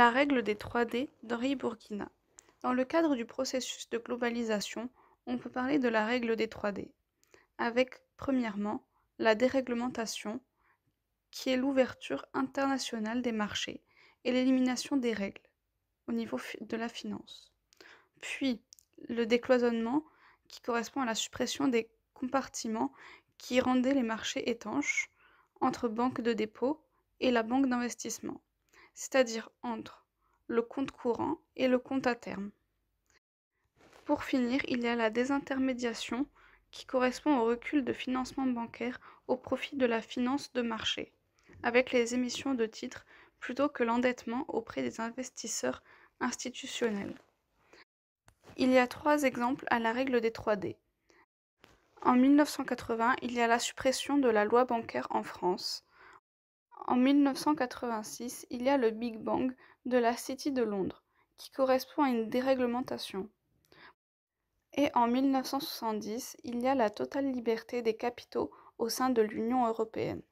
La règle des 3D d'Henri Bourguignat. Dans le cadre du processus de globalisation, on peut parler de la règle des 3D, avec, premièrement, la déréglementation, qui est l'ouverture internationale des marchés et l'élimination des règles au niveau de la finance. Puis, le décloisonnement, qui correspond à la suppression des compartiments qui rendaient les marchés étanches entre banques de dépôt et la banque d'investissement, c'est-à-dire entre le compte courant et le compte à terme. Pour finir, il y a la désintermédiation qui correspond au recul de financement bancaire au profit de la finance de marché, avec les émissions de titres plutôt que l'endettement auprès des investisseurs institutionnels. Il y a 3 exemples à la règle des 3D. En 1980, il y a la suppression de la loi bancaire en France. En 1986, il y a le Big Bang de la City de Londres, qui correspond à une déréglementation. Et en 1970, il y a la totale liberté des capitaux au sein de l'Union européenne.